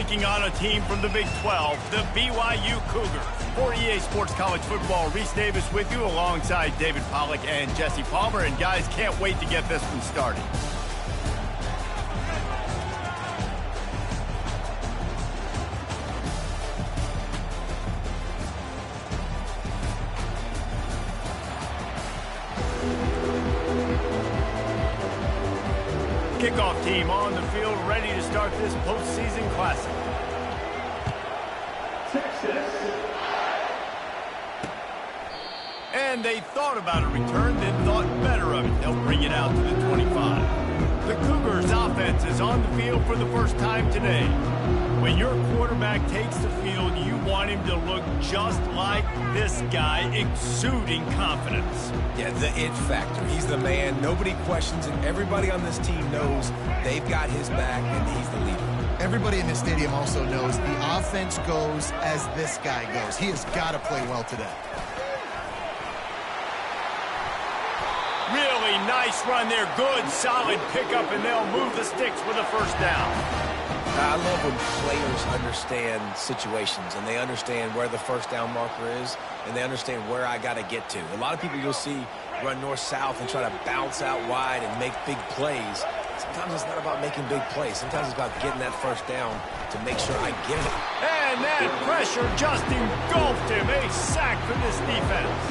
taking on a team from the Big 12, the BYU Cougars. For EA Sports College Football, Reese Davis with you alongside David Pollack and Jesse Palmer. And guys, can't wait to get this one started. Kickoff team on the field, ready to start this postseason classic. Texas. And they thought about a return, then thought better of it. They'll bring it out to the 25. The Cougars offense is on the field for the first time today. When your quarterback takes the field, you want him to look just like this guy, exuding confidence. Yeah, the it factor. He's the man. Nobody questions it. Everybody on this team knows they've got his back, and he's the leader. Everybody in this stadium also knows the offense goes as this guy goes. He has got to play well today. Really nice run there. Good, solid pickup, and they'll move the sticks with a first down. I love when players understand situations, and they understand where the first down marker is, and they understand where I got to get to. A lot of people you'll see run north-south and try to bounce out wide and make big plays. Sometimes it's not about making big plays. Sometimes it's about getting that first down to make sure I get it. And that pressure just engulfed him. A sack for this defense.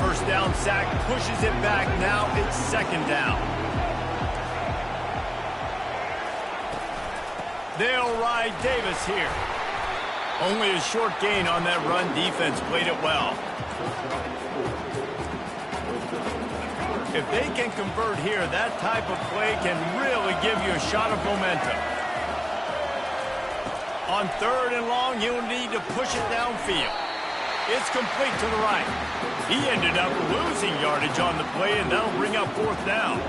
First down sack pushes it back. Now it's second down. They'll ride Davis here. Only a short gain on that run. Defense played it well. If they can convert here, that type of play can really give you a shot of momentum. On third and long, he'll need to push it downfield. It's complete to the right. He ended up losing yardage on the play, and that'll bring up fourth down.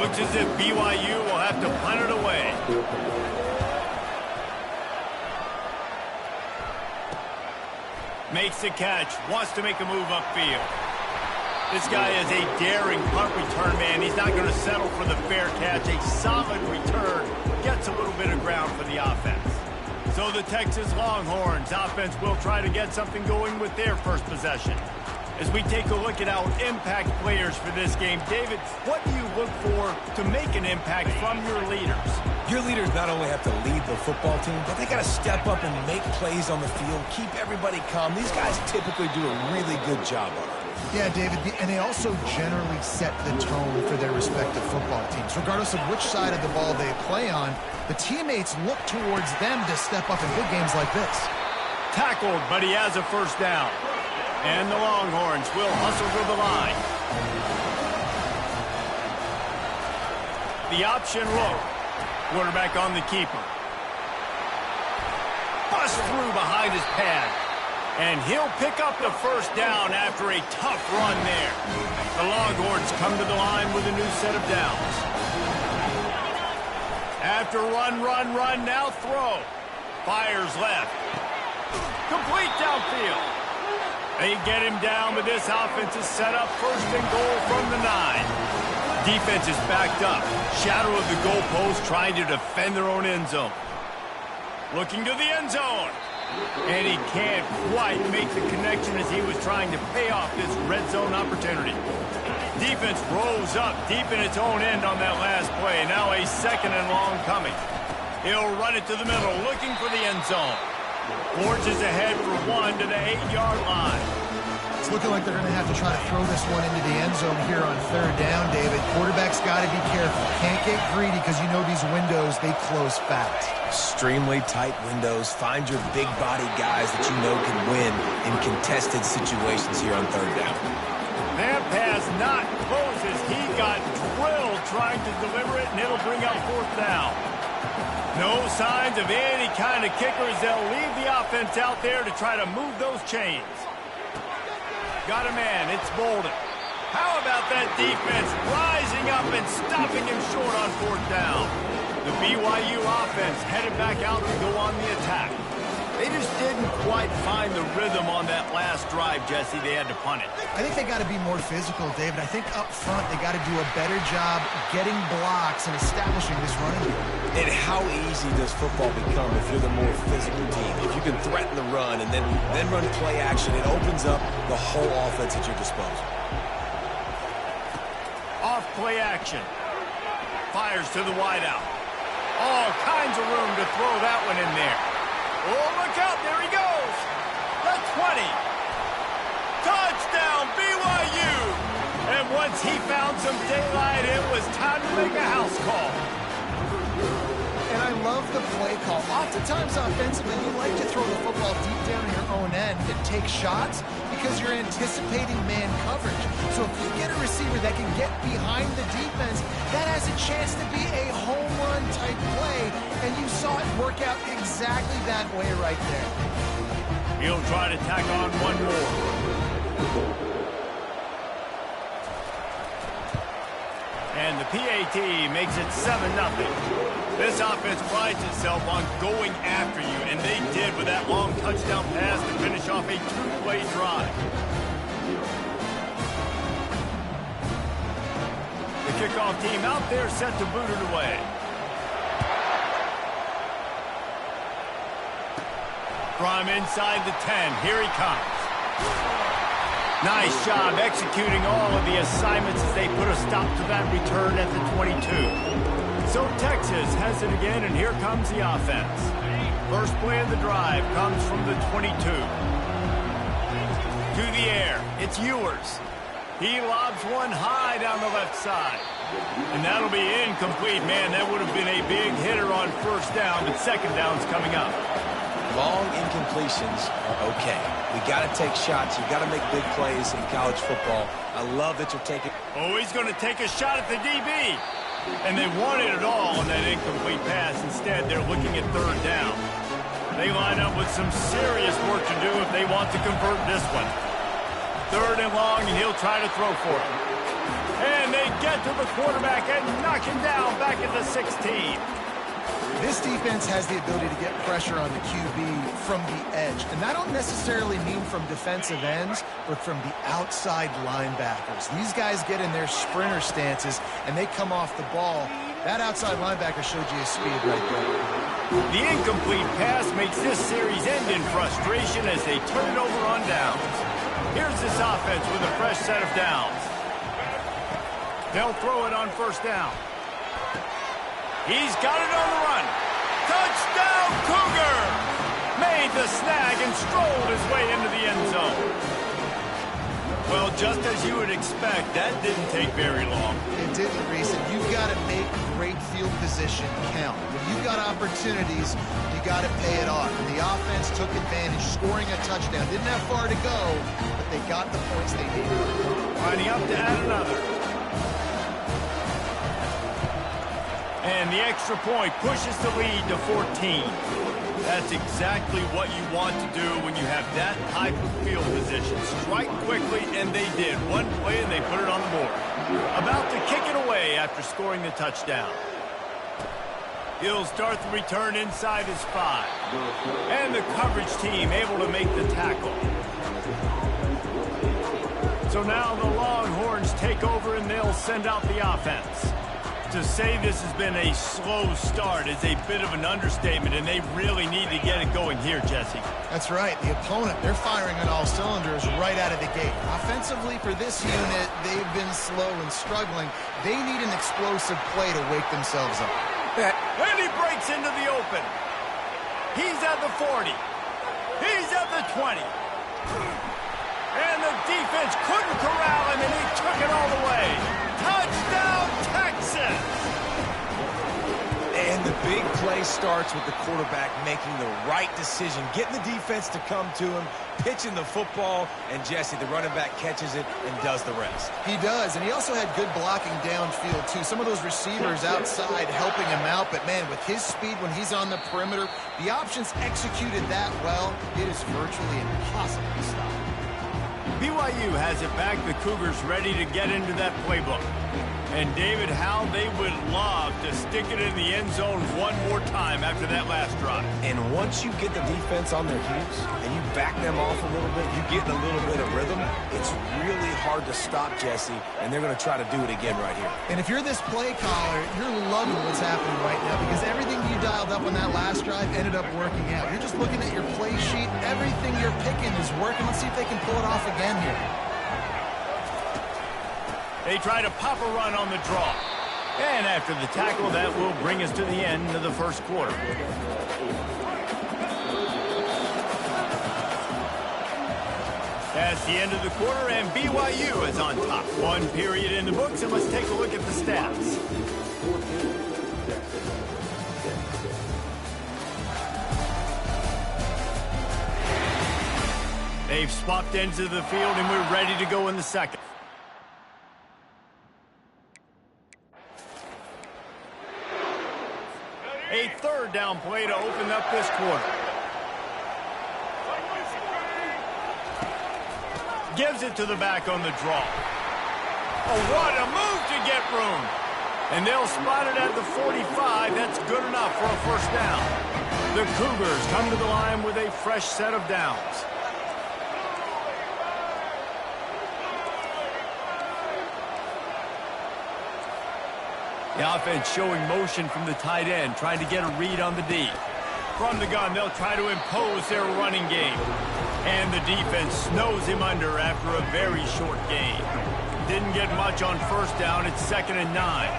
Looks as if BYU will have to punt it away. Makes the catch, wants to make a move upfield. This guy is a daring punt return man. He's not going to settle for the fair catch. A solid return gets a little bit of ground for the offense. So the Texas Longhorns offense will try to get something going with their first possession. As we take a look at our impact players for this game, David, what do you look for to make an impact from your leaders? Your leaders not only have to lead the football team, but they got to step up and make plays on the field, keep everybody calm. These guys typically do a really good job of it. Yeah, David, and they also generally set the tone for their respective football teams. Regardless of which side of the ball they play on, the teammates look towards them to step up in big games like this. Tackled, but he has a first down. And the Longhorns will hustle to the line. The option look. Quarterback on the keeper. Bust through behind his pad. And he'll pick up the first down after a tough run there. The Longhorns come to the line with a new set of downs. After run, now throw. Fires left. Complete downfield. They get him down, but this offense is set up first and goal from the 9. Defense is backed up. Shadow of the goalpost trying to defend their own end zone. Looking to the end zone. And he can't quite make the connection as he was trying to pay off this red zone opportunity. Defense rolls up deep in its own end on that last play. Now a second and long coming. He'll run it to the middle, looking for the end zone. Forges ahead for one to the 8-yard line. It's looking like they're going to have to try to throw this one into the end zone here on third down, David. Quarterback's got to be careful. Can't get greedy because you know these windows, they close fast. Extremely tight windows. Find your big body guys that you know can win in contested situations here on third down. That pass not closes. He got drilled trying to deliver it, and it'll bring up fourth down. No signs of any kind of kickers. They'll leave the offense out there to try to move those chains. Got a man. It's Bolden. How about that defense rising up and stopping him short on fourth down? The BYU offense headed back out to go on the attack. They just didn't quite find the rhythm on that last drive, Jesse. They had to punt it. I think they got to be more physical, David. I think up front they got to do a better job getting blocks and establishing this running game. And how easy does football become if you're the more physical team? If you can threaten the run and then run play action, it opens up the whole offense at your disposal. Off play action. Fires to the wideout. All kinds of room to throw that one in there. Oh, look out. There he goes. The 20. Touchdown, BYU. And once he found some daylight, it was time to make a house call. And I love the play call. Oftentimes offensively, you like to throw the football deep down in your own end and take shots because you're anticipating man coverage. So if you get a receiver that can get behind the defense, that has a chance to be a home run type play. And you saw it work out exactly that way right there. He'll try to tack on one more. And the PAT makes it 7-0. This offense prides itself on going after you, and they did with that long touchdown pass to finish off a two-play drive. The kickoff team out there set to boot it away. From inside the 10, here he comes. Nice job executing all of the assignments as they put a stop to that return at the 22. So Texas has it again, and here comes the offense. First play of the drive comes from the 22. To the air, it's Ewers. He lobs one high down the left side. And that'll be incomplete. Man, that would have been a big hitter on first down, but second down's coming up. Long incompletions are okay. We got to take shots. You got to make big plays in college football. I love that you're taking. Oh, he's going to take a shot at the DB. And they wanted it all on that incomplete pass. Instead, they're looking at third down. They line up with some serious work to do if they want to convert this one. Third and long, and he'll try to throw for it. And they get to the quarterback and knock him down back at the 16. This defense has the ability to get pressure on the QB from the edge. And that don't necessarily mean from defensive ends, but from the outside linebackers. These guys get in their sprinter stances, and they come off the ball. That outside linebacker showed you his speed right there. The incomplete pass makes this series end in frustration as they turn it over on downs. Here's this offense with a fresh set of downs. They'll throw it on first down. He's got it on the run. Touchdown, Cougar! Made the snag and strolled his way into the end zone. Well, just as you would expect, that didn't take very long. It didn't, Reese. You've got to make great field position count. When you've got opportunities, you got to pay it off. And the offense took advantage, scoring a touchdown. Didn't have far to go, but they got the points they needed. Lining up to add another. And the extra point pushes the lead to 14. That's exactly what you want to do when you have that type of field position. Strike quickly, and they did. One play, and they put it on the board. About to kick it away after scoring the touchdown. He'll start the return inside his 5. And the coverage team able to make the tackle. So now the Longhorns take over, and they'll send out the offense. To say this has been a slow start is a bit of an understatement, and they really need to get it going here, Jesse. That's right. The opponent, they're firing on all cylinders right out of the gate. Offensively, for this unit, they've been slow and struggling. They need an explosive play to wake themselves up. And he breaks into the open. He's at the 40. He's at the 20. And the defense couldn't corral him, and he took it all the way. Touchdown, Texas! And the big play starts with the quarterback making the right decision, getting the defense to come to him, pitching the football, and Jesse, the running back, catches it and does the rest. He does, and he also had good blocking downfield, too. Some of those receivers outside helping him out, but, man, with his speed when he's on the perimeter, the options executed that well, it is virtually impossible to stop. BYU has it back. The Cougars ready to get into that playbook. And, David, how they would love to stick it in the end zone one more time after that last drive. And once you get the defense on their heels and you back them off a little bit, you get a little bit of rhythm, it's really hard to stop, Jesse, and they're going to try to do it again right here. And if you're this play caller, you're loving what's happening right now because everything you dialed up on that last drive ended up working out. You're just looking at your play sheet. Everything you're picking is working. Let's see if they can pull it off again here. They try to pop a run on the draw. And after the tackle, that will bring us to the end of the first quarter. That's the end of the quarter, and BYU is on top. One period in the books, and let's take a look at the stats. They've swapped ends of the field, and we're ready to go in the second. A third down play to open up this quarter. Gives it to the back on the draw. Oh, what a move to get room. And they'll spot it at the 45. That's good enough for a first down. The Cougars come to the line with a fresh set of downs. The offense showing motion from the tight end, trying to get a read on the D. From the gun, they'll try to impose their running game. And the defense snows him under after a very short gain. Didn't get much on first down. It's 2nd and 9.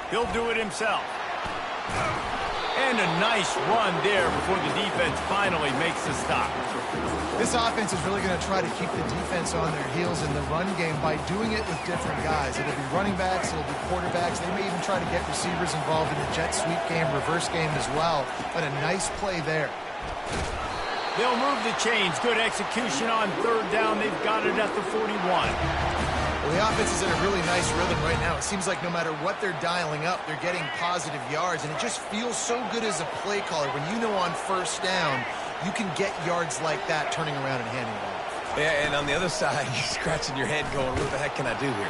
He'll do it himself. And a nice run there before the defense finally makes the stop. This offense is really going to try to keep the defense on their heels in the run game by doing it with different guys. It'll be running backs, it'll be quarterbacks. They may even try to get receivers involved in the jet sweep game, reverse game as well. But a nice play there. They'll move the chains. Good execution on third down. They've got it at the 41. Well, the offense is in a really nice rhythm right now. It seems like no matter what they're dialing up, they're getting positive yards. And it just feels so good as a play caller when you know on first down you can get yards like that turning around and handing it off. Yeah, and on the other side, you're scratching your head going, what the heck can I do here?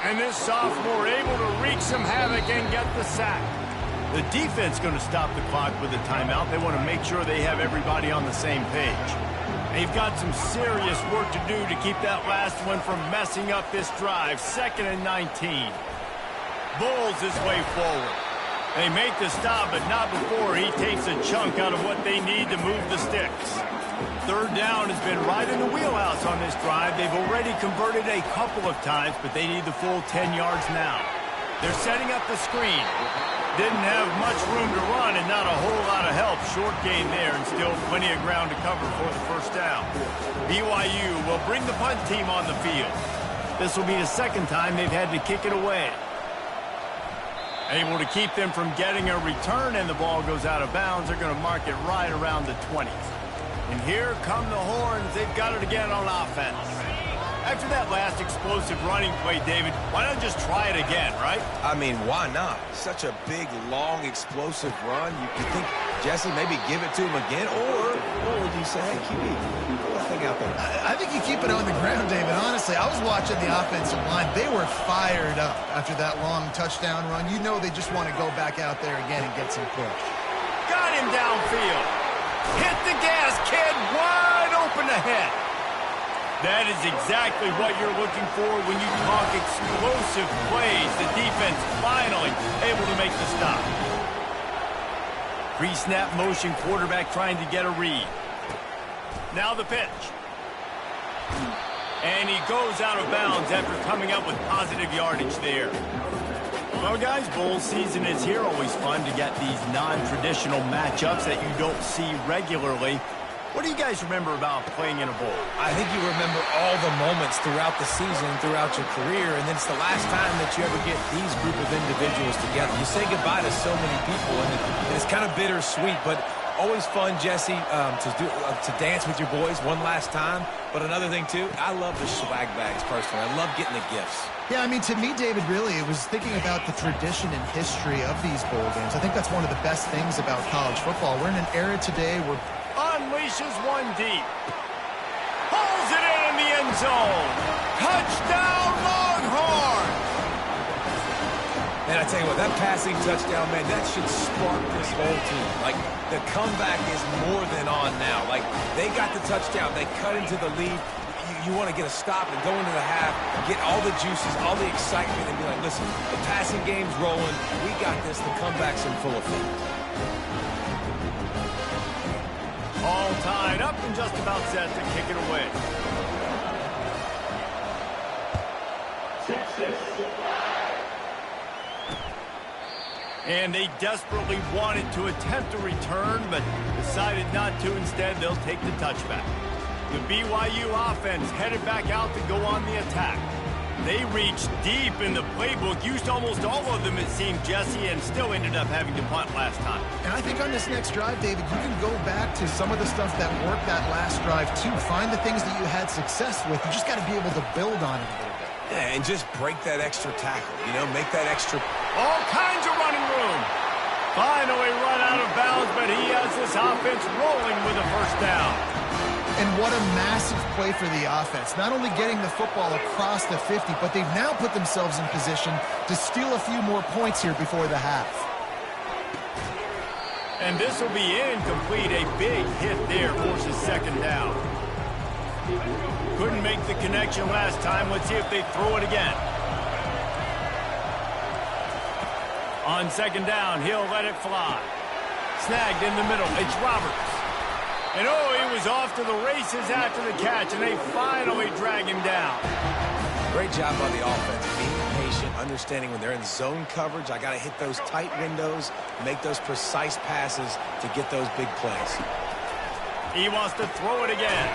And this sophomore able to wreak some havoc and get the sack. The defense going to stop the clock with a timeout. They want to make sure they have everybody on the same page. They've got some serious work to do to keep that last one from messing up this drive. 2nd and 19. Bulls his way forward. They make the stop, but not before he takes a chunk out of what they need to move the sticks. Third down has been right in the wheelhouse on this drive. They've already converted a couple of times, but they need the full 10 yards now. They're setting up the screen. Didn't have much room to run and not a whole lot of help. Short gain there and still plenty of ground to cover for the first down. BYU will bring the punt team on the field. This will be the second time they've had to kick it away. Able to keep them from getting a return, and the ball goes out of bounds. They're going to mark it right around the 20. And here come the horns. They've got it again on offense. After that last explosive running play, David, why not just try it again, right? I mean, why not? Such a big, long, explosive run. You could think, Jesse, maybe give it to him again, or would you say, hey, QB, put that thing out there? I think you keep it on the ground, David. Honestly, I was watching the offensive line. They were fired up after that long touchdown run. You know they just want to go back out there again and get some push. Got him downfield. Hit the gas, kid. Wide open ahead. That is exactly what you're looking for when you talk explosive plays. The defense finally able to make the stop. Pre-snap motion, quarterback trying to get a read. Now the pitch. And he goes out of bounds after coming up with positive yardage there. Well, guys, bowl season is here. Always fun to get these non-traditional matchups that you don't see regularly. What do you guys remember about playing in a bowl? I think you remember all the moments throughout the season, throughout your career, and then it's the last time that you ever get these group of individuals together. You say goodbye to so many people, and it's kind of bittersweet, but always fun, Jesse, to dance with your boys one last time. But another thing, too, I love the swag bags, personally. I love getting the gifts. Yeah, I mean, to me, David, really, it was thinking about the tradition and history of these bowl games. I think that's one of the best things about college football. We're in an era today where unleashes one deep. Pulls it in the end zone. Touchdown, Longhorn! And I tell you what, that passing touchdown, man, that should spark this whole team. Like, the comeback is more than on now. Like, they got the touchdown. They cut into the lead. You want to get a stop and go into the half, get all the juices, all the excitement, and be like, listen, the passing game's rolling. We got this. The comeback's in full effect. All tied up and just about set to kick it away. And they desperately wanted to attempt a return, but decided not to. Instead, they'll take the touchback. The BYU offense headed back out to go on the attack. They reached deep in the playbook, used almost all of them, it seemed, Jesse, and still ended up having to punt last time. And I think on this next drive, David, you can go back to some of the stuff that worked that last drive, too. Find the things that you had success with. You just got to be able to build on it a little bit. Yeah, and just break that extra tackle, you know, make that extra... All kinds of running room. Finally run out of bounds, but he has this offense rolling with a first down. And what a massive play for the offense. Not only getting the football across the 50, but they've now put themselves in position to steal a few more points here before the half. And this will be incomplete. A big hit there forces second down. Couldn't make the connection last time. Let's see if they throw it again. On second down, he'll let it fly. Snagged in the middle. It's Roberts. And oh, he was off to the races after the catch, and they finally drag him down. Great job on the offense, being patient, understanding when they're in zone coverage, I got to hit those tight windows, make those precise passes to get those big plays. He wants to throw it again.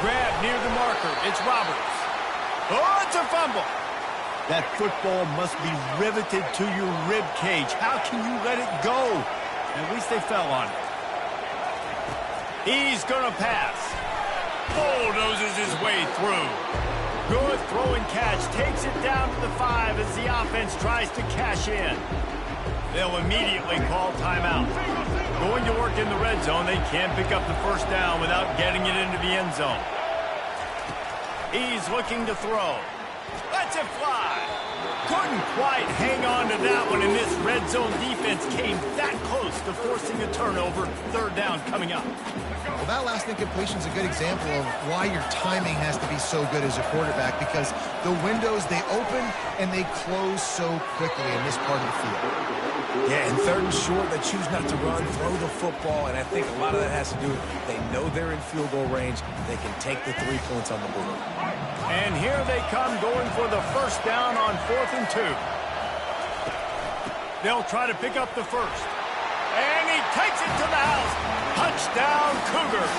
Grab near the marker. It's Roberts. Oh, it's a fumble. That football must be riveted to your rib cage. How can you let it go? At least they fell on it. He's going to pass. Bulldozes his way through. Good throw and catch. Takes it down to the 5 as the offense tries to cash in. They'll immediately call timeout. Going to work in the red zone. They can't pick up the first down without getting it into the end zone. He's looking to throw. Lets it fly. Couldn't quite hang on to that one, and this red zone defense came that close to forcing a turnover. Third down coming up. Well, that last incompletion is a good example of why your timing has to be so good as a quarterback, because the windows, they open and they close so quickly in this part of the field. Yeah, and third and short, they choose not to run, throw the football, and I think a lot of that has to do with they know they're in field goal range. They can take the 3 points on the board. And here they come going for the first down on 4th and 2. They'll try to pick up the first. And he takes it to the house. Touchdown, Cougars.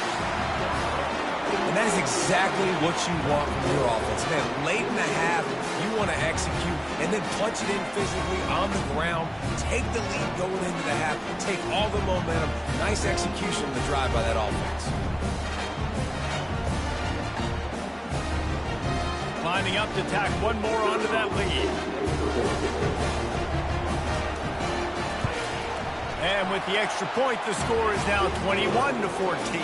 And that is exactly what you want from your offense. Man, late in the half, you want to execute and then punch it in physically on the ground. Take the lead going into the half. Take all the momentum. Nice execution of the drive by that offense. Lining up to tack one more onto that lead. And with the extra point, the score is now 21-14.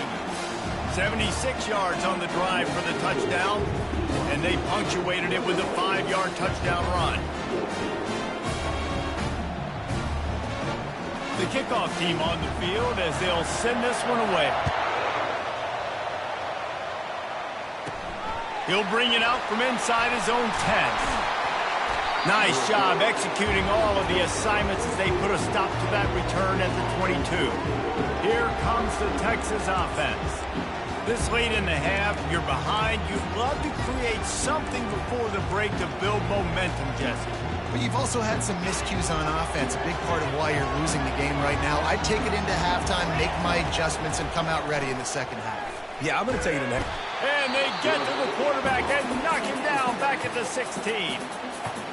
76 yards on the drive for the touchdown, and they punctuated it with a 5-yard touchdown run. The kickoff team on the field as they'll send this one away. He'll bring it out from inside his own 10. Nice job executing all of the assignments as they put a stop to that return at the 22. Here comes the Texas offense. This late in the half, you're behind. You'd love to create something before the break to build momentum, Jesse. But you've also had some miscues on offense, a big part of why you're losing the game right now. I'd take it into halftime, make my adjustments, and come out ready in the second half. Yeah, I'm going to take it in there. And they get to the quarterback and knock him down back at the 16.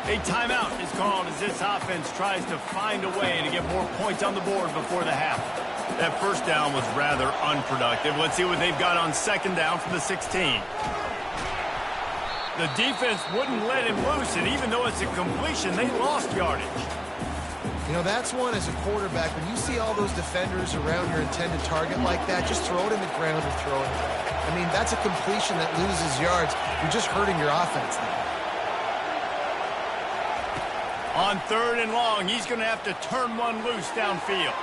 A timeout is called as this offense tries to find a way to get more points on the board before the half. That first down was rather unproductive. Let's see what they've got on second down from the 16. The defense wouldn't let him loose, and even though it's a completion, they lost yardage. You know, that's one as a quarterback. When you see all those defenders around your intended target like that, just throw it in the ground or throw it. I mean, that's a completion that loses yards. You're just hurting your offense there. On 3rd and long, he's going to have to turn one loose downfield.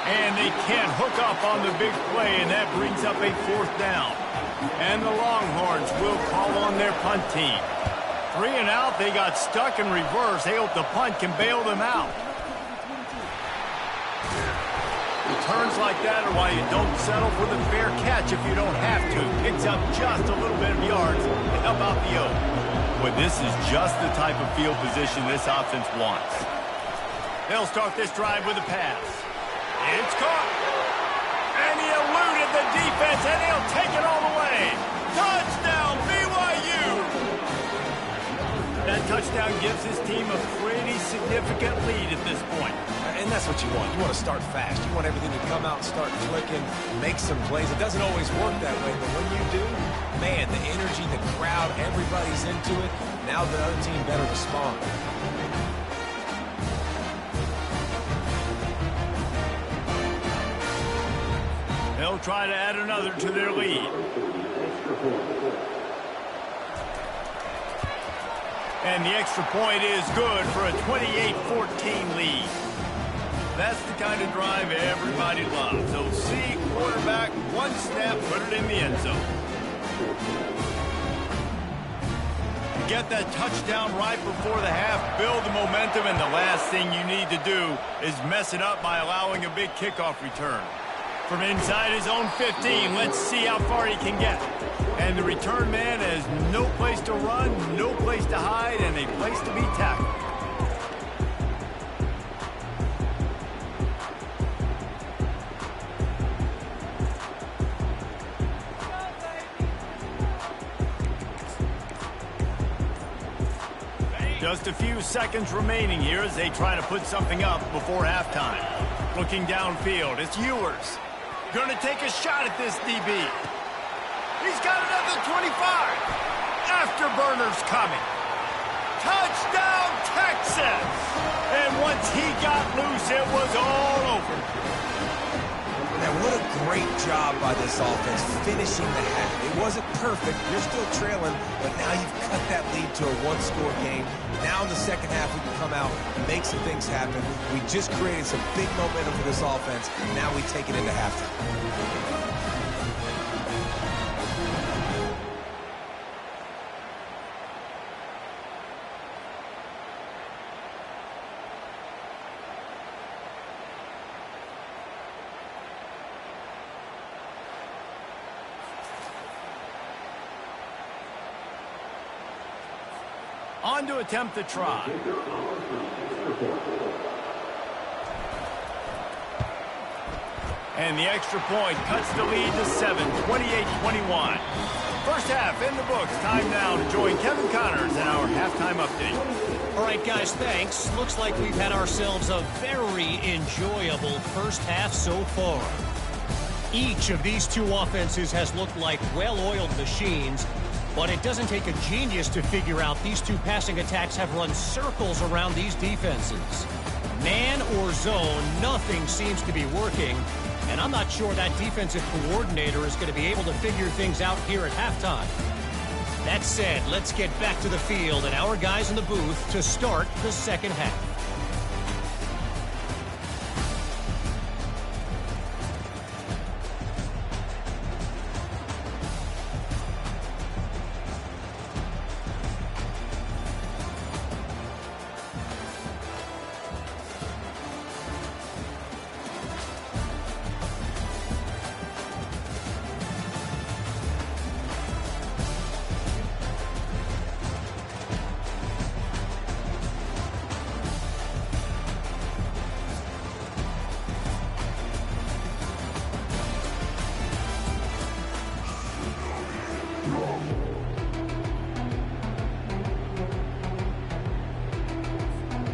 And they can't hook up on the big play, and that brings up a 4th down. And the Longhorns will call on their punt team. 3 and out, they got stuck in reverse. They hope the punt can bail them out. Returns like that are why you don't settle for the fair catch if you don't have to. Picks up just a little bit of yards to help out the O. But this is just the type of field position this offense wants. They'll start this drive with a pass. It's caught. And he eluded the defense, and he'll take it all the way. Touchdown, BYU! That touchdown gives his team a pretty significant lead at this point. And that's what you want. You want to start fast. You want everything to come out and start clicking, make some plays. It doesn't always work that way, but when you do, man, the energy, the crowd, everybody's into it. Now the other team better respond. They'll try to add another to their lead. And the extra point is good for a 28-14 lead. That's the kind of drive everybody loves. So see quarterback, one snap, put it in the end zone. Get that touchdown right before the half, build the momentum, and the last thing you need to do is mess it up by allowing a big kickoff return. From inside his own 15, let's see how far he can get. And the return man has no place to run, no place to hide, and a place to be tackled. Just a few seconds remaining here as they try to put something up before halftime. Looking downfield, it's Ewers. Going to take a shot at this DB. He's got another 25. Afterburner's coming. Touchdown, Texas! And once he got loose, it was all over. Man, what a great job by this offense finishing the half. It wasn't perfect. You're still trailing, but now you've cut that lead to a one-score game. Now in the second half, we can come out and make some things happen. We just created some big momentum for this offense. Now we take it into halftime. On to attempt the try. And the extra point cuts the lead to 7, 28-21. First half in the books. Time now to join Kevin Connors in our halftime update. All right, guys, thanks. Looks like we've had ourselves a very enjoyable first half so far. Each of these two offenses has looked like well-oiled machines, but it doesn't take a genius to figure out these two passing attacks have run circles around these defenses. Man or zone, nothing seems to be working, and I'm not sure that defensive coordinator is going to be able to figure things out here at halftime. That said, let's get back to the field and our guys in the booth to start the second half.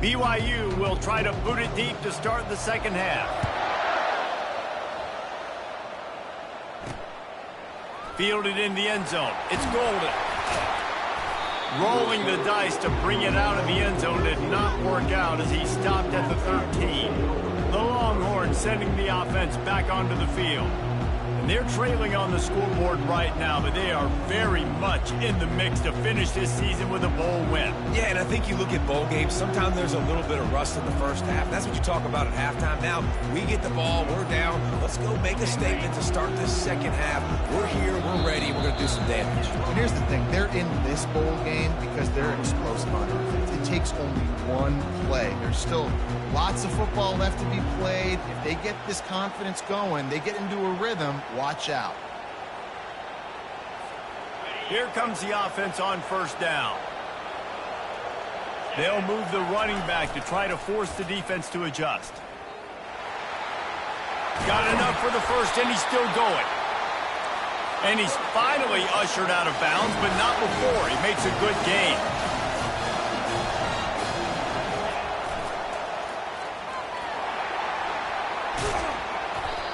BYU will try to boot it deep to start the second half. Fielded in the end zone. It's Golden. Rolling the dice to bring it out of the end zone did not work out as he stopped at the 13. The Longhorns sending the offense back onto the field. They're trailing on the scoreboard right now, but they are very much in the mix to finish this season with a bowl win. Yeah, and I think you look at bowl games, sometimes there's a little bit of rust in the first half. That's what you talk about at halftime. Now, we get the ball, we're down. Let's go make a statement to start this second half. We're here, we're ready, we're going to do some damage. And here's the thing. They're in this bowl game because they're explosive on offense. It takes only one play. There's still lots of football left to be played. If they get this confidence going, they get into a rhythm, watch out. Here comes the offense on first down. They'll move the running back to try to force the defense to adjust. Got enough for the first, and he's still going. And he's finally ushered out of bounds, but not before. He makes a good gain.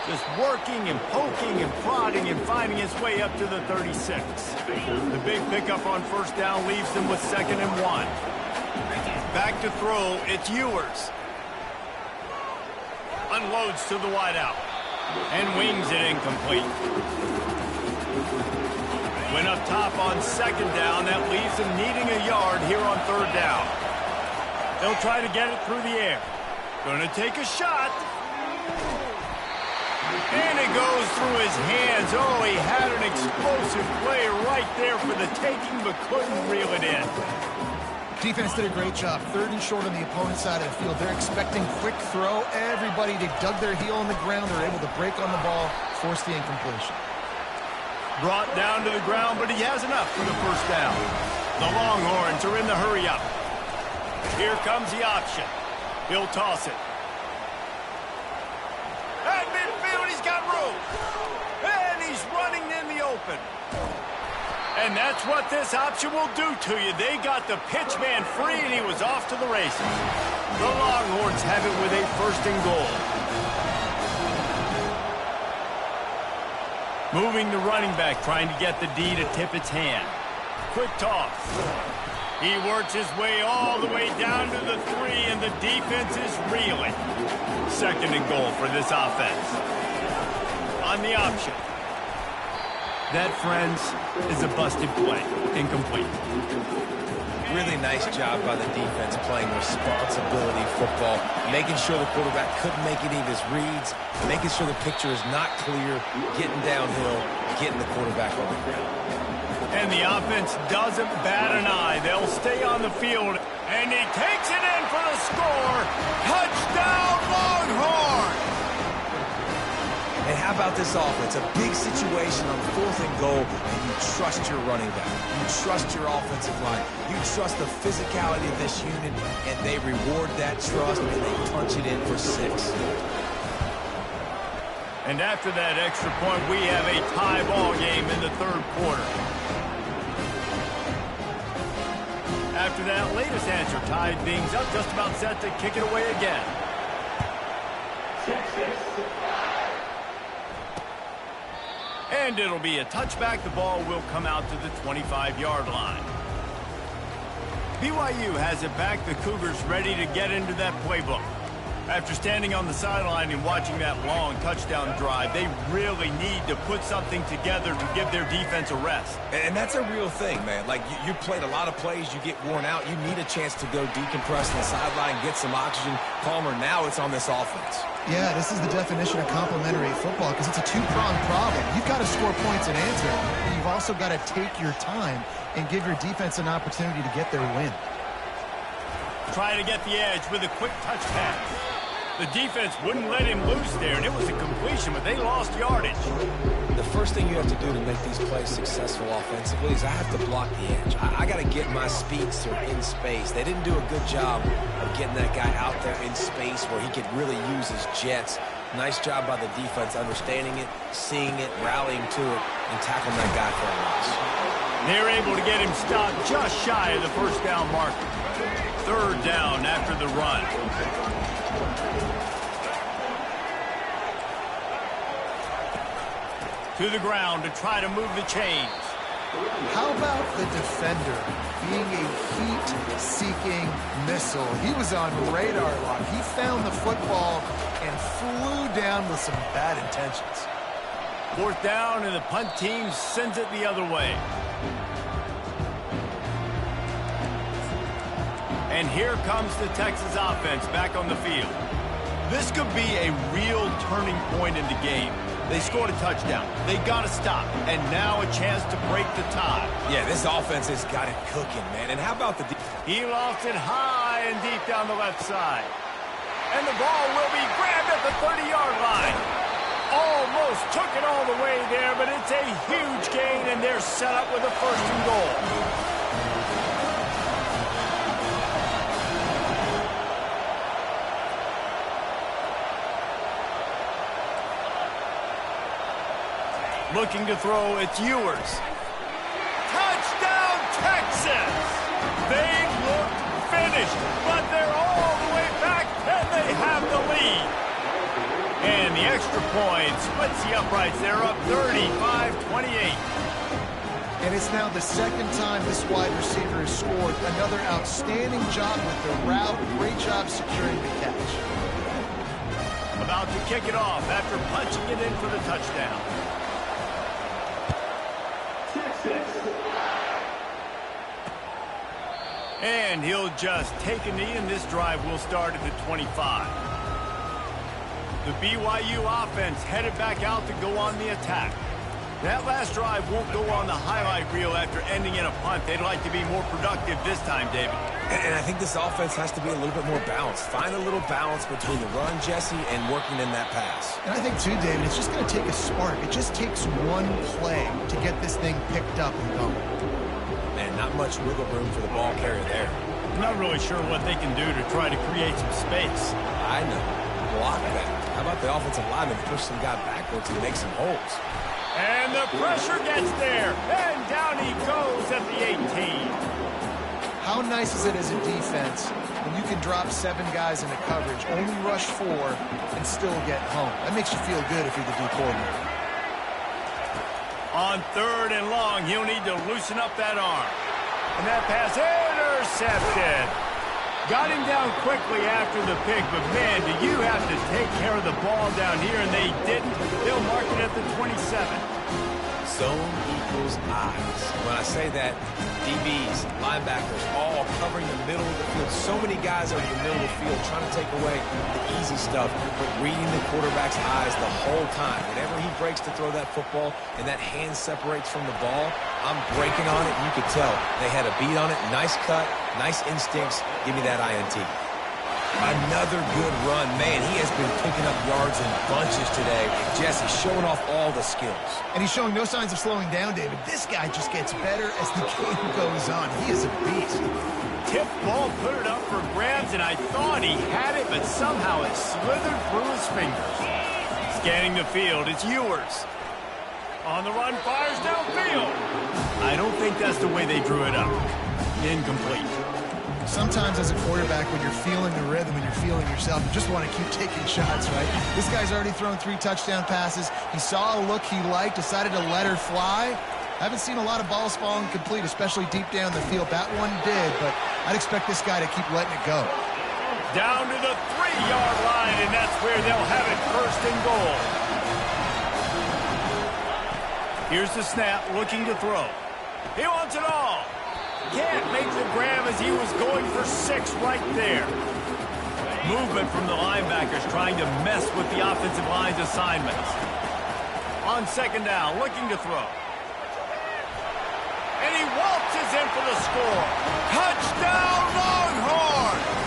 Just working and poking and prodding and finding his way up to the 36. The big pickup on first down leaves them with 2nd and 1. Back to throw, it's Ewers. Unloads to the wideout. And wings it incomplete. Went up top on 2nd down. That leaves them needing a yard here on 3rd down. They'll try to get it through the air. Gonna take a shot. And it goes through his hands. Oh, he had an explosive play right there for the taking, but couldn't reel it in. Defense did a great job. 3rd and short on the opponent's side of the field. They're expecting quick throw. Everybody, they dug their heel on the ground. They're able to break on the ball, force the incompletion. Brought down to the ground, but he has enough for the first down. The Longhorns are in the hurry-up. Here comes the option. He'll toss it. At midfield, he's got room. And he's running in the open. And that's what this option will do to you. They got the pitch man free, and he was off to the races. The Longhorns have it with a 1st and goal. Moving the running back, trying to get the D to tip its hand. Quick toss. He works his way all the way down to the 3, and the defense is reeling. 2nd and goal for this offense. On the option. That, friends, is a busted play. Incomplete. Really nice job by the defense playing responsibility football, making sure the quarterback couldn't make any of his reads, making sure the picture is not clear, getting downhill, getting the quarterback on the ground. And the offense doesn't bat an eye. They'll stay on the field, and he takes it in for the score. Touchdown, Longhorn! And how about this offense? A big situation on 4th and goal, and you trust your running back. You trust your offensive line. You trust the physicality of this unit, and they reward that trust, and they punch it in for 6. And after that extra point, we have a tie ball game in the 3rd quarter. After that latest answer, tied things up, just about set to kick it away again. And it'll be a touchback. The ball will come out to the 25-yard line. BYU has it back. The Cougars ready to get into that playbook. After standing on the sideline and watching that long touchdown drive, they really need to put something together to give their defense a rest. And that's a real thing, man. Like, you played a lot of plays, you get worn out, you need a chance to go decompress on the sideline, get some oxygen. Palmer, now it's on this offense. Yeah, this is the definition of complementary football because it's a two-pronged problem. You've got to score points and answer, but you've also got to take your time and give your defense an opportunity to get their win. Try to get the edge with a quick touch pass. The defense wouldn't let him loose there, and it was a completion, but they lost yardage. The first thing you have to do to make these plays successful offensively is I have to block the edge. I got to get my speedster in space. They didn't do a good job of getting that guy out there in space where he could really use his jets. Nice job by the defense understanding it, seeing it, rallying to it, and tackling that guy for a loss. They're able to get him stopped just shy of the first down marker. 3rd down after the run. To the ground to try to move the chains. How about the defender being a heat-seeking missile? He was on radar lock. He found the football and flew down with some bad intentions. Fourth down, and the punt team sends it the other way. And here comes the Texas offense back on the field. This could be a real turning point in the game. They scored a touchdown. They got to stop. And now a chance to break the tie. Yeah, this offense has got it cooking, man. And how about the... He lost it high and deep down the left side. And the ball will be grabbed at the 30-yard line. Almost took it all the way there, but it's a huge gain, and they're set up with a first and goal. Looking to throw, it's Ewers. Touchdown, Texas! They look finished, but they're all the way back, and they have the lead. And the extra point splits the uprights. They're up 35-28. And it's now the second time this wide receiver has scored. Another outstanding job with the route. Great job securing the catch. About to kick it off after punching it in for the touchdown. And he'll just take a knee, and this drive will start at the 25. The BYU offense headed back out to go on the attack. That last drive won't go on the highlight reel after ending in a punt. They'd like to be more productive this time, David. And I think this offense has to be a little bit more balanced. Find a little balance between the run, Jesse, and working in that pass. And I think, too, David, it's just going to take a spark. It just takes one play to get this thing picked up and going. Man, not much wiggle room for the ball carrier there. I'm not really sure what they can do to try to create some space. I know. Block that. How about the offensive lineman push some guy backwards and make some holes? And the pressure gets there. And down he goes at the 18. How nice is it as a defense when you can drop 7 guys into coverage, only rush 4, and still get home? That makes you feel good if you're the D coordinator. On third and long, he'll need to loosen up that arm. And that pass intercepted. Got him down quickly after the pick, but man, do you have to take care of the ball down here, and they didn't. They'll mark it at the 27. Zone equals eyes. When I say that, DBs, linebackers, all covering the middle of the field. So many guys are in the middle of the field trying to take away the easy stuff, but reading the quarterback's eyes the whole time. Whenever he breaks to throw that football and that hand separates from the ball, I'm breaking on it, and you could tell they had a beat on it. Nice cut, nice instincts. Give me that INT. Another good run. Man, he has been picking up yards in bunches today. Jesse showing off all the skills. And he's showing no signs of slowing down, David. This guy just gets better as the game goes on. He is a beast. Tip ball, put it up for grabs, and I thought he had it, but somehow it slithered through his fingers. Scanning the field, it's Ewers. On the run, fires downfield. I don't think that's the way they drew it up. Incomplete. Sometimes as a quarterback, when you're feeling the rhythm and you're feeling yourself, you just want to keep taking shots, right? This guy's already thrown 3 touchdown passes. He saw a look he liked, decided to let her fly. I haven't seen a lot of balls falling complete, especially deep down the field. That one did, but I'd expect this guy to keep letting it go. Down to the 3-yard line, and that's where they'll have it first and goal. Here's the snap, looking to throw. He wants it all. Can't make the grab as he was going for 6 right there. Movement from the linebackers trying to mess with the offensive line's assignments. On second down, looking to throw. And he waltzes in for the score. Touchdown, Longhorns!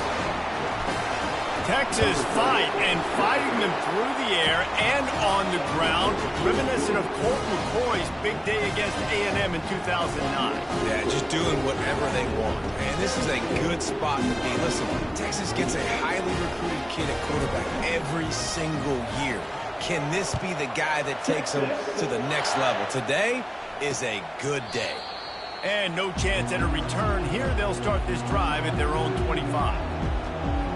Texas fighting them through the air and on the ground, reminiscent of Colt McCoy's big day against A&M in 2009. Yeah, just doing whatever they want. And this is a good spot to be. Listen, Texas gets a highly recruited kid at quarterback every single year. Can this be the guy that takes them to the next level? Today is a good day. And no chance at a return here. They'll start this drive at their own 25.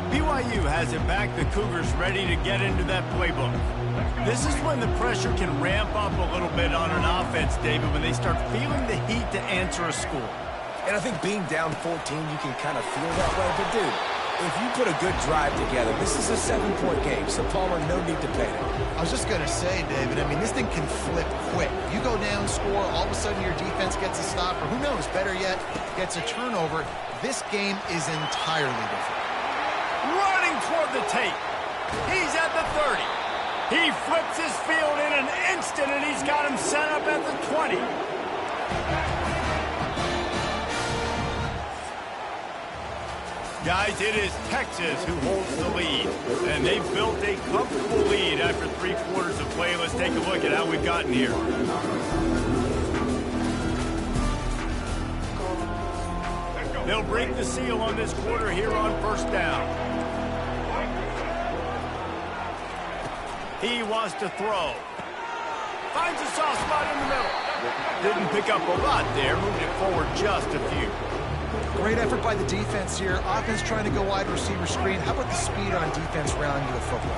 BYU has it back. The Cougars ready to get into that playbook. This is when the pressure can ramp up a little bit on an offense, David, when they start feeling the heat to answer a score. And I think being down 14, you can kind of feel that way. But, dude, if you put a good drive together, this is a 7-point game, so Palmer, no need to panic. I was just going to say, David, I mean, this thing can flip quick. You go down, score, all of a sudden your defense gets a stop, or who knows, better yet, gets a turnover. This game is entirely different. Running toward the tape. He's at the 30. He flips his field in an instant, and he's got him set up at the 20. Guys, it is Texas who holds the lead, and they've built a comfortable lead after 3 quarters of play. Let's take a look at how we've gotten here. They'll break the seal on this quarter here on first down. He wants to throw. Finds a soft spot in the middle. Didn't pick up a lot there, moved it forward just a few. Great effort by the defense here. Offense trying to go wide receiver screen. How about the speed on defense rounding the football?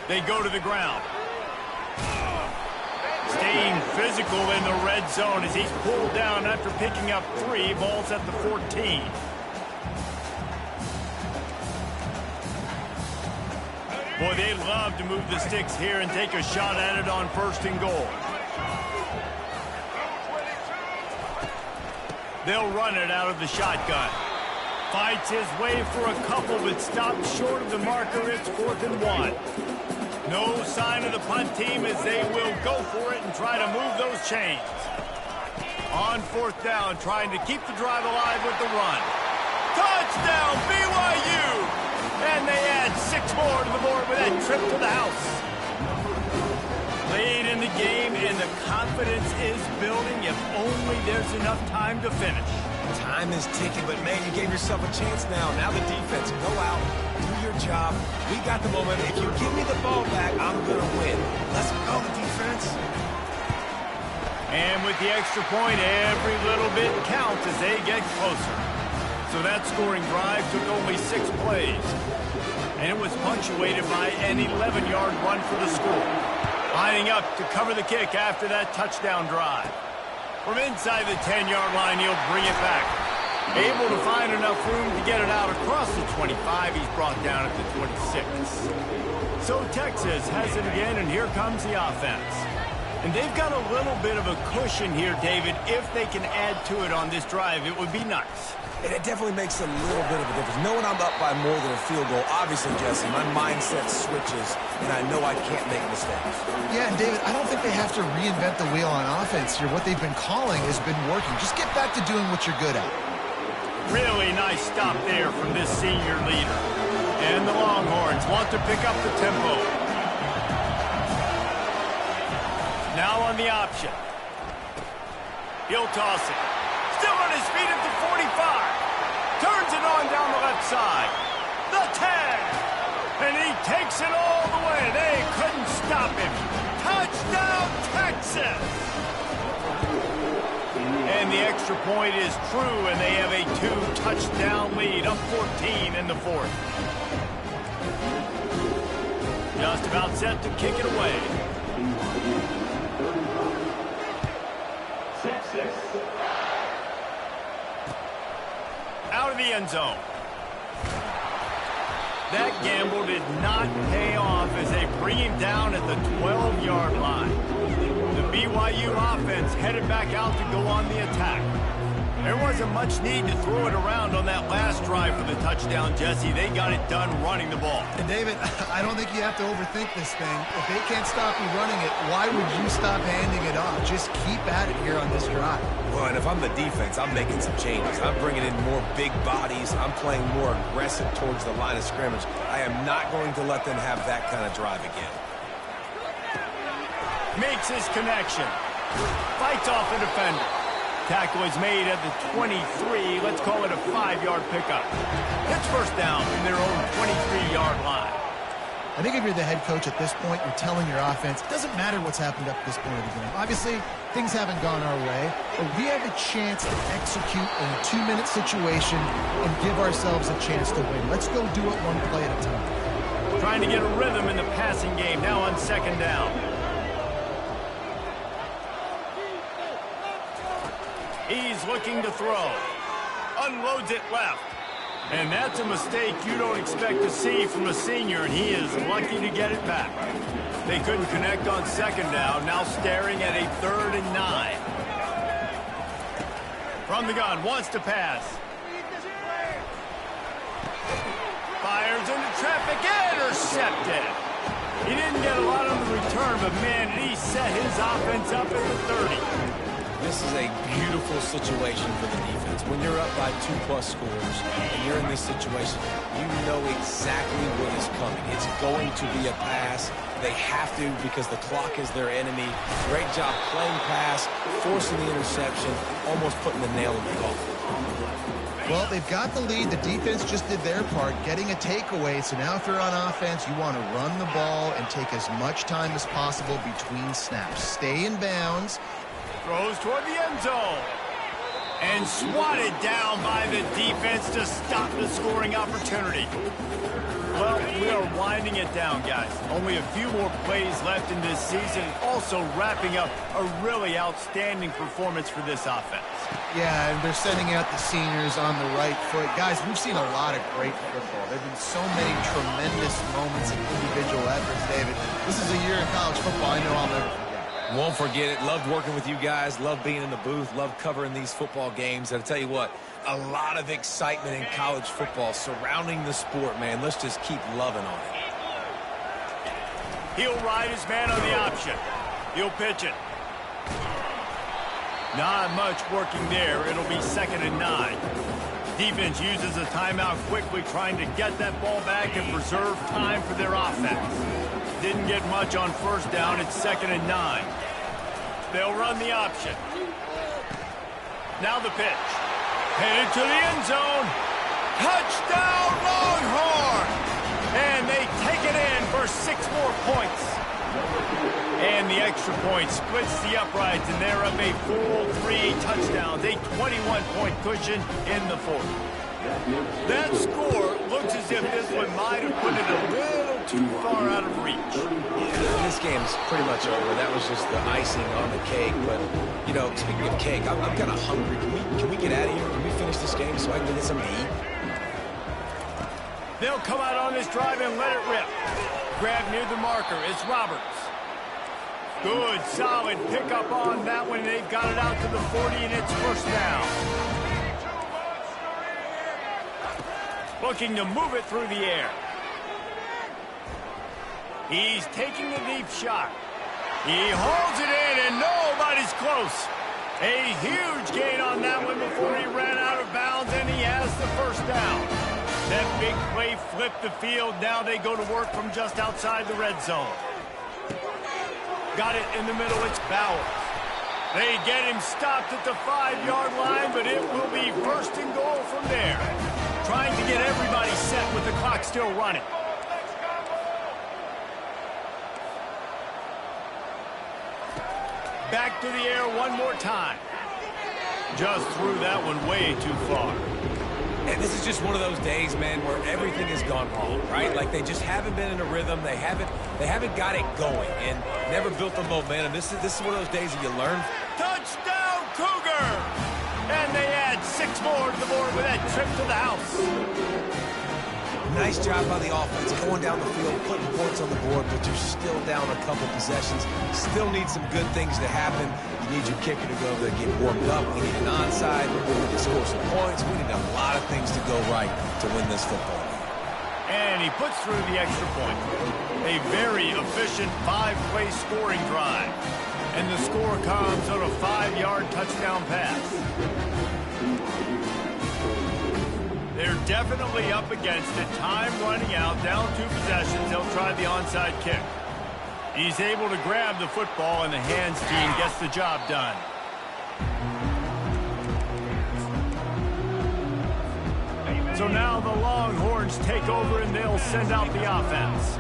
They go to the ground. Staying physical in the red zone as he's pulled down after picking up 3. Balls at the 14. Boy, they'd love to move the sticks here and take a shot at it on 1st and goal. They'll run it out of the shotgun. Fights his way for a couple, but stops short of the marker. It's 4th and 1. No sign of the punt team as they will go for it and try to move those chains. On 4th down, trying to keep the drive alive with the run. Touchdown, BYU! And they add 6 more to the board with that trip to the house. Late in the game, and the confidence is building if only there's enough time to finish. Time is ticking, but, man, you gave yourself a chance now. Now the defense, go out, do your job. We got the momentum. If you give me the ball back, I'm going to win. Let's go, defense. And with the extra point, every little bit counts as they get closer. So that scoring drive took only 6 plays. And it was punctuated by an 11-yard run for the score. Lining up to cover the kick after that touchdown drive. From inside the 10-yard line, he'll bring it back. Able to find enough room to get it out across the 25. He's brought down at the 26. So Texas has it again, and here comes the offense. And they've got a little bit of a cushion here, David. If they can add to it on this drive, it would be nice. And it definitely makes a little bit of a difference. Knowing I'm up by more than a field goal, obviously, Jesse, my mindset switches, and I know I can't make mistakes. Yeah, and David, I don't think they have to reinvent the wheel on offense here. What they've been calling has been working. Just get back to doing what you're good at. Really nice stop there from this senior leader. And the Longhorns want to pick up the tempo. Now on the option. He'll toss it. Still on his feet at the 45. Turns it on down the left side. The tag. And he takes it all the way. They couldn't stop him. Touchdown, Texas. And the extra point is true, and they have a 2-touchdown lead, up 14 in the 4th. Just about set to kick it away. 6-6. Out of the end zone. That gamble did not pay off as they bring him down at the 12-yard line. The BYU offense headed back out to go on the attack. There wasn't much need to throw it around on that last drive for the touchdown, Jesse. They got it done running the ball. And, David, I don't think you have to overthink this thing. If they can't stop you running it, why would you stop handing it off? Just keep at it here on this drive. Well, and if I'm the defense, I'm making some changes. I'm bringing in more big bodies. I'm playing more aggressive towards the line of scrimmage. I am not going to let them have that kind of drive again. Makes his connection. Fights off the defender. Tackle is made at the 23. Let's call it a 5-yard pickup. It's first down from their own 23-yard line. I think if you're the head coach at this point, you're telling your offense, it doesn't matter what's happened up to this point of the game. Obviously, things haven't gone our way, but we have a chance to execute in a 2-minute situation and give ourselves a chance to win. Let's go do it one play at a time. Trying to get a rhythm in the passing game now on 2nd down. He's looking to throw. unloads it left. And that's a mistake you don't expect to see from a senior, and he is lucky to get it back. They couldn't connect on second down, now staring at a 3rd and 9. From the gun, wants to pass. Fires into traffic, intercepted. He didn't get a lot on the return, but man, did he set his offense up at the 30. This is a beautiful situation for the defense. When you're up by 2+ scores and you're in this situation, you know exactly what is coming. It's going to be a pass. They have to because the clock is their enemy. Great job playing pass, forcing the interception, almost putting the nail in the coffin. Well, they've got the lead. The defense just did their part, getting a takeaway. So now if you're on offense, you want to run the ball and take as much time as possible between snaps. Stay in bounds. Throws toward the end zone. And swatted down by the defense to stop the scoring opportunity. Well, we are winding it down, guys. Only a few more plays left in this season. Also wrapping up a really outstanding performance for this offense. Yeah, and they're sending out the seniors on the right foot. Guys, we've seen a lot of great football. There have been so many tremendous moments of individual efforts, David. This is a year in college football I know I'll never forget. Won't forget it. Loved working with you guys. Loved being in the booth. Loved covering these football games. And I'll tell you what, a lot of excitement in college football surrounding the sport, man. Let's just keep loving on it. He'll ride his man on the option. He'll pitch it. Not much working there. It'll be 2nd and 9. Defense uses a timeout quickly, trying to get that ball back and preserve time for their offense. Didn't get much on 1st down. It's 2nd and 9. They'll run the option. Now the pitch. Headed to the end zone. Touchdown, Longhorn! And they take it in for 6 more points. And the extra point splits the uprights, and they're up a full 3 touchdowns, a 21-point cushion in the 4th. That score looks as if this one might have put it a little too far out of reach. Yeah, this game's pretty much over. That was just the icing on the cake. But, you know, speaking of cake, I'm kind of hungry. Can we get out of here? Can we finish this game so I can get something to eat? They'll come out on this drive and let it rip. Grab near the marker. It's Roberts. Good, solid pickup on that one. They've got it out to the 40, and it's 1st down. Looking to move it through the air. He's taking the deep shot. He holds it in, and nobody's close. A huge gain on that one before he ran out of bounds, and he has the 1st down. That big play flipped the field. Now they go to work from just outside the red zone. Got it in the middle. It's Bowers. They get him stopped at the 5-yard line, but it will be 1st and goal from there. Trying to get everybody set with the clock still running. Back to the air one more time. Just threw that one way too far. And this is just one of those days, man, where everything has gone wrong, right? Like they just haven't been in a rhythm. They haven't got it going and never built the momentum. This is one of those days that you learn. Touchdown, Cougar! And they add 6 more to the board with that trip to the house. Nice job by the offense going down the field, putting points on the board, but you're still down a couple possessions. Still need some good things to happen. You need your kicker to go over there, get warmed up. We need an onside. We need to score some points. We need a lot of things to go right to win this football game. And he puts through the extra point. A very efficient 5-play scoring drive. And the score comes on a 5-yard touchdown pass. They're definitely up against it. Time running out, down 2 possessions. They'll try the onside kick. He's able to grab the football, and the hands team gets the job done. So now the Longhorns take over, and they'll send out the offense.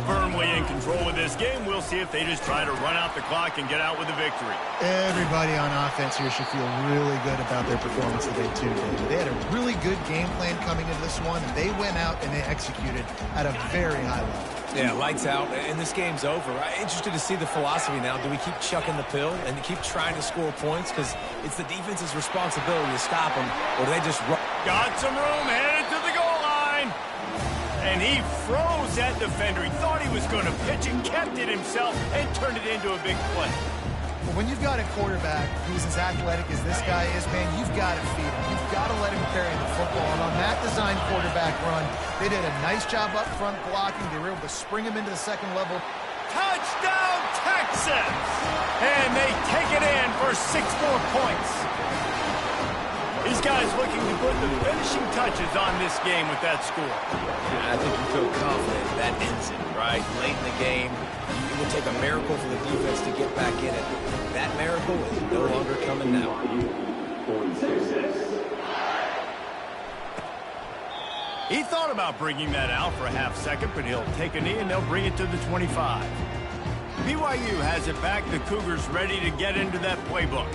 Firmly in control of this game. We'll see if they just try to run out the clock and get out with a victory. Everybody on offense here should feel really good about their performance today, too, David. They had a really good game plan coming into this one, and they went out and they executed at a very high level. Yeah, lights out, and this game's over. I'm interested to see the philosophy now. Do we keep chucking the pill and keep trying to score points? Because it's the defense's responsibility to stop them, or do they just run? Got some room, headed to the goal line. And he froze that defender. He thought he was going to pitch and kept it himself and turned it into a big play. Well, when you've got a quarterback who's as athletic as this guy is, man, you've got to feed him. You've got to let him carry the football. And on that design quarterback run, they did a nice job up front blocking. They were able to spring him into the second level. Touchdown, Texas! And they take it in for 6 more points. These guys looking to put the finishing touches on this game with that score. I think you feel confident that ends it, right? Late in the game, it will take a miracle for the defense to get back in it. That miracle is no longer coming now. He thought about bringing that out for a half second, but he'll take a knee and they'll bring it to the 25. BYU has it back. The Cougars ready to get into that playbook.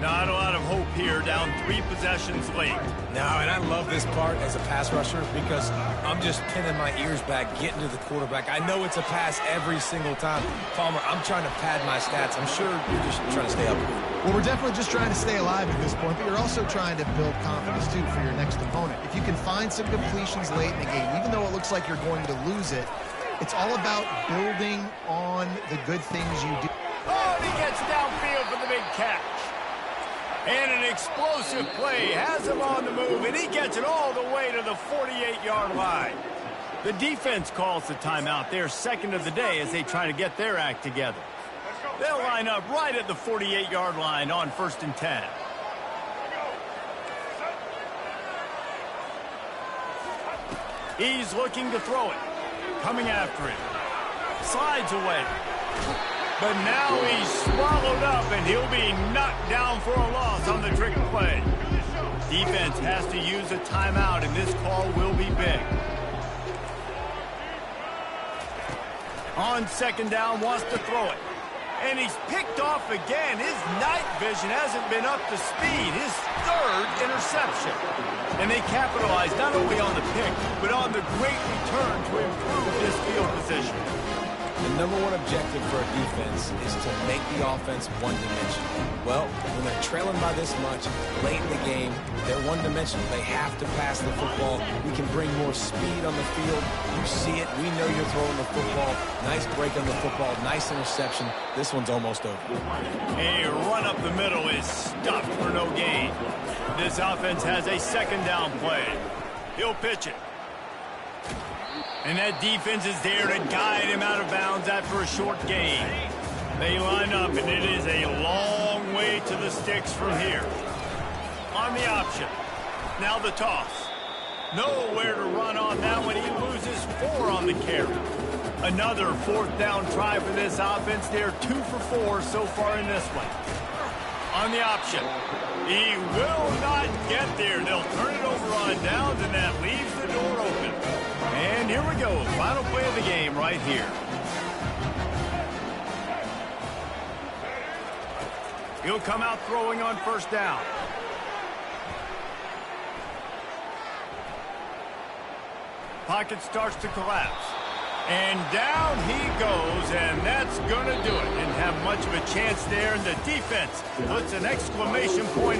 Not a lot of hope here, down 3 possessions late. No, and I love this part as a pass rusher because I'm just pinning my ears back, getting to the quarterback. I know it's a pass every single time. Palmer, I'm trying to pad my stats. I'm sure you're just trying to stay up. Well, we're definitely just trying to stay alive at this point, but you're also trying to build confidence, too, for your next opponent. If you can find some completions late in the game, even though it looks like you're going to lose it, it's all about building on the good things you do. Oh, and he gets downfield for the big catch. And an explosive play has him on the move, and he gets it all the way to the 48-yard line. The defense calls the timeout, their second of the day, as they try to get their act together. They'll line up right at the 48-yard line on 1st and 10. He's looking to throw it. Coming after him. Slides away. But now he's swallowed up, and he'll be knocked down for a loss on the trick play. Defense has to use a timeout, and this call will be big. On 2nd down, wants to throw it. And he's picked off again. His night vision hasn't been up to speed. His 3rd interception. And they capitalize not only on the pick, but on the great return to improve this field position. The number one objective for a defense is to make the offense one-dimensional. Well, when they're trailing by this much, late in the game, they're one-dimensional. They have to pass the football. We can bring more speed on the field. You see it. We know you're throwing the football. Nice break on the football. Nice interception. This one's almost over. A run up the middle is stuffed for no gain. This offense has a 2nd down play. He'll pitch it. And that defense is there to guide him out of bounds after a short gain. They line up, and it is a long way to the sticks from here. On the option. Now the toss. Nowhere to run on that one. He loses 4 on the carry. Another 4th down try for this offense. They're 2 for 4 so far in this one. On the option. He will not get there. They'll turn it over on downs, and that leaves the door open. And here we go. Final play of the game right here. He'll come out throwing on 1st down. Pocket starts to collapse. And down he goes, and that's going to do it. Didn't have much of a chance there, and the defense puts an exclamation point